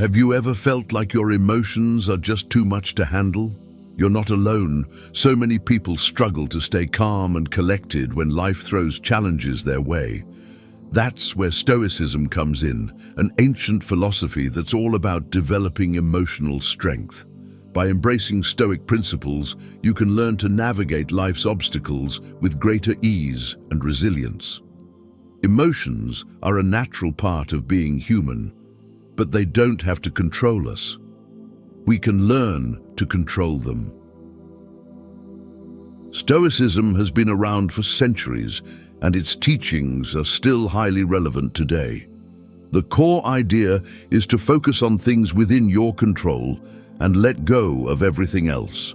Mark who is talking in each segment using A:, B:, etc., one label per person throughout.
A: Have you ever felt like your emotions are just too much to handle? You're not alone. So many people struggle to stay calm and collected when life throws challenges their way. That's where Stoicism comes in, an ancient philosophy that's all about developing emotional strength. By embracing Stoic principles, you can learn to navigate life's obstacles with greater ease and resilience. Emotions are a natural part of being human, but they don't have to control us. We can learn to control them. Stoicism has been around for centuries, and its teachings are still highly relevant today. The core idea is to focus on things within your control and let go of everything else.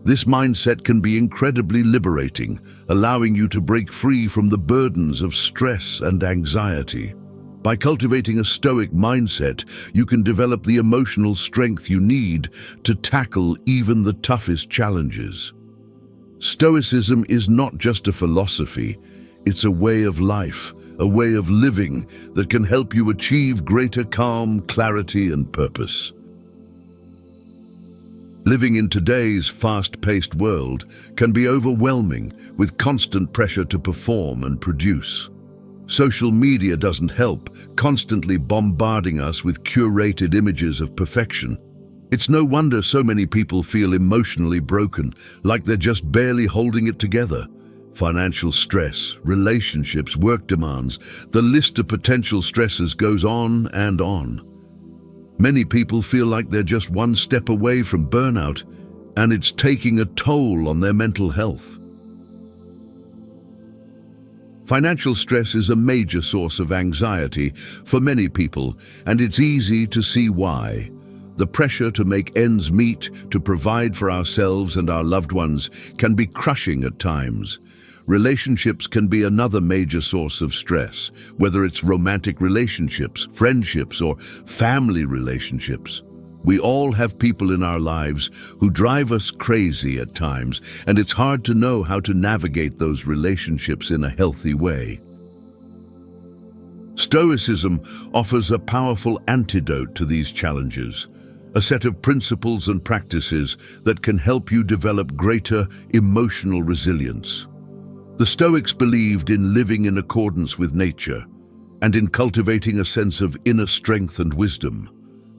A: This mindset can be incredibly liberating, allowing you to break free from the burdens of stress and anxiety. By cultivating a Stoic mindset, you can develop the emotional strength you need to tackle even the toughest challenges. Stoicism is not just a philosophy, it's a way of life, a way of living that can help you achieve greater calm, clarity, and purpose. Living in today's fast-paced world can be overwhelming, with constant pressure to perform and produce. Social media doesn't help, constantly bombarding us with curated images of perfection. It's no wonder so many people feel emotionally broken, like they're just barely holding it together. Financial stress, relationships, work demands, the list of potential stresses goes on and on. Many people feel like they're just one step away from burnout, and it's taking a toll on their mental health. Financial stress is a major source of anxiety for many people, and it's easy to see why. The pressure to make ends meet, to provide for ourselves and our loved ones, can be crushing at times. Relationships can be another major source of stress, whether it's romantic relationships, friendships, or family relationships. We all have people in our lives who drive us crazy at times, and it's hard to know how to navigate those relationships in a healthy way. Stoicism offers a powerful antidote to these challenges, a set of principles and practices that can help you develop greater emotional resilience. The Stoics believed in living in accordance with nature and in cultivating a sense of inner strength and wisdom.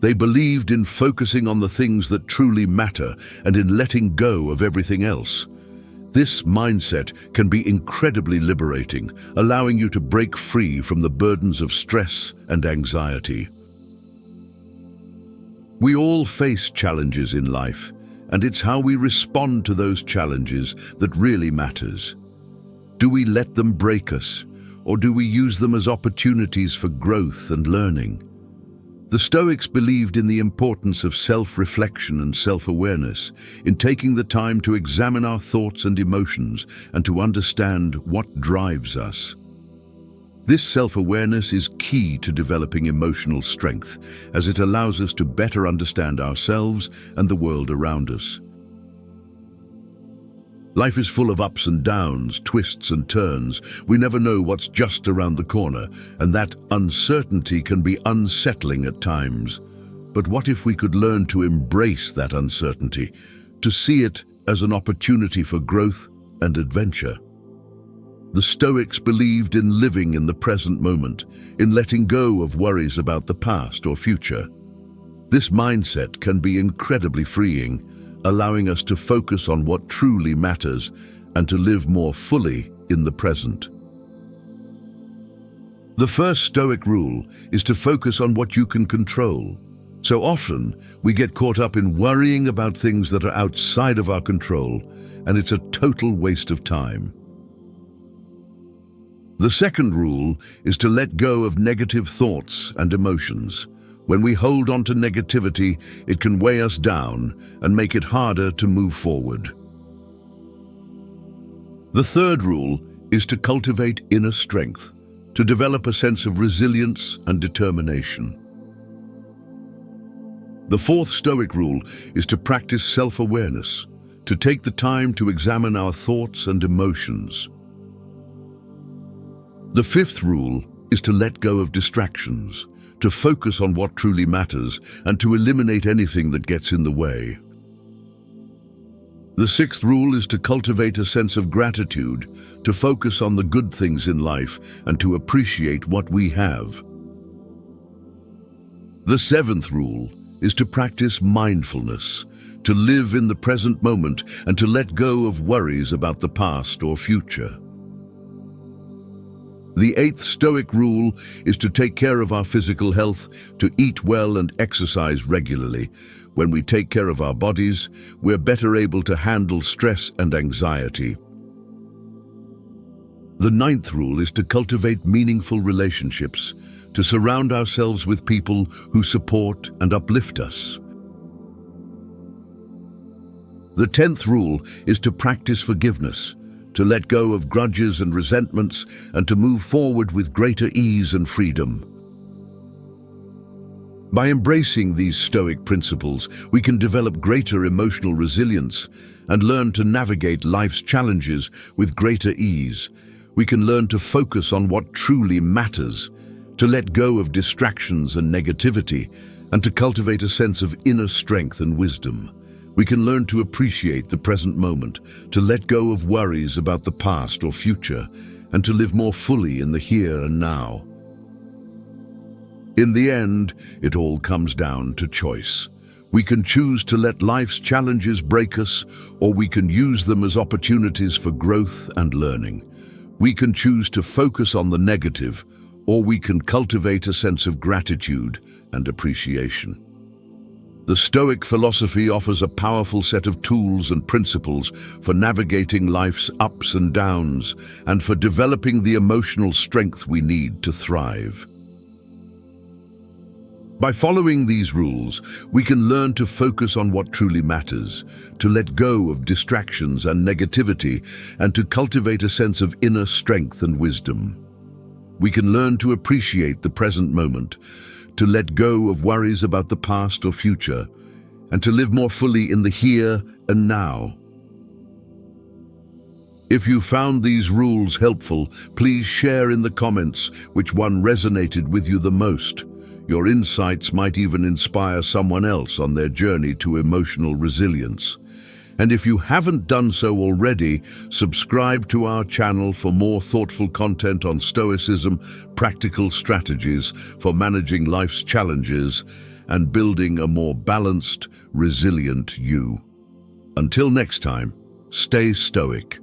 A: They believed in focusing on the things that truly matter and in letting go of everything else. This mindset can be incredibly liberating, allowing you to break free from the burdens of stress and anxiety. We all face challenges in life, and it's how we respond to those challenges that really matters. Do we let them break us, or do we use them as opportunities for growth and learning? The Stoics believed in the importance of self-reflection and self-awareness, in taking the time to examine our thoughts and emotions and to understand what drives us. This self-awareness is key to developing emotional strength, as it allows us to better understand ourselves and the world around us. Life is full of ups and downs, twists and turns. We never know what's just around the corner, and that uncertainty can be unsettling at times. But what if we could learn to embrace that uncertainty, to see it as an opportunity for growth and adventure? The Stoics believed in living in the present moment, in letting go of worries about the past or future. This mindset can be incredibly freeing, allowing us to focus on what truly matters and to live more fully in the present. The first Stoic rule is to focus on what you can control. So often, we get caught up in worrying about things that are outside of our control, and it's a total waste of time. The second rule is to let go of negative thoughts and emotions. When we hold on to negativity, it can weigh us down and make it harder to move forward. The third rule is to cultivate inner strength, to develop a sense of resilience and determination. The fourth Stoic rule is to practice self-awareness, to take the time to examine our thoughts and emotions. The fifth rule is to let go of distractions, to focus on what truly matters, and to eliminate anything that gets in the way. The sixth rule is to cultivate a sense of gratitude, to focus on the good things in life, and to appreciate what we have. The seventh rule is to practice mindfulness, to live in the present moment and to let go of worries about the past or future. The eighth Stoic rule is to take care of our physical health, to eat well and exercise regularly. When we take care of our bodies, we're better able to handle stress and anxiety. The ninth rule is to cultivate meaningful relationships, to surround ourselves with people who support and uplift us. The 10th rule is to practice forgiveness, to let go of grudges and resentments, and to move forward with greater ease and freedom. By embracing these Stoic principles, we can develop greater emotional resilience and learn to navigate life's challenges with greater ease. We can learn to focus on what truly matters, to let go of distractions and negativity, and to cultivate a sense of inner strength and wisdom. We can learn to appreciate the present moment, to let go of worries about the past or future, and to live more fully in the here and now. In the end, it all comes down to choice. We can choose to let life's challenges break us, or we can use them as opportunities for growth and learning. We can choose to focus on the negative, or we can cultivate a sense of gratitude and appreciation. The Stoic philosophy offers a powerful set of tools and principles for navigating life's ups and downs and for developing the emotional strength we need to thrive. By following these rules, we can learn to focus on what truly matters, to let go of distractions and negativity, and to cultivate a sense of inner strength and wisdom. We can learn to appreciate the present moment, to let go of worries about the past or future, and to live more fully in the here and now. If you found these rules helpful, please share in the comments which one resonated with you the most. Your insights might even inspire someone else on their journey to emotional resilience. And if you haven't done so already, subscribe to our channel for more thoughtful content on Stoicism, practical strategies for managing life's challenges, and building a more balanced, resilient you. Until next time, stay stoic.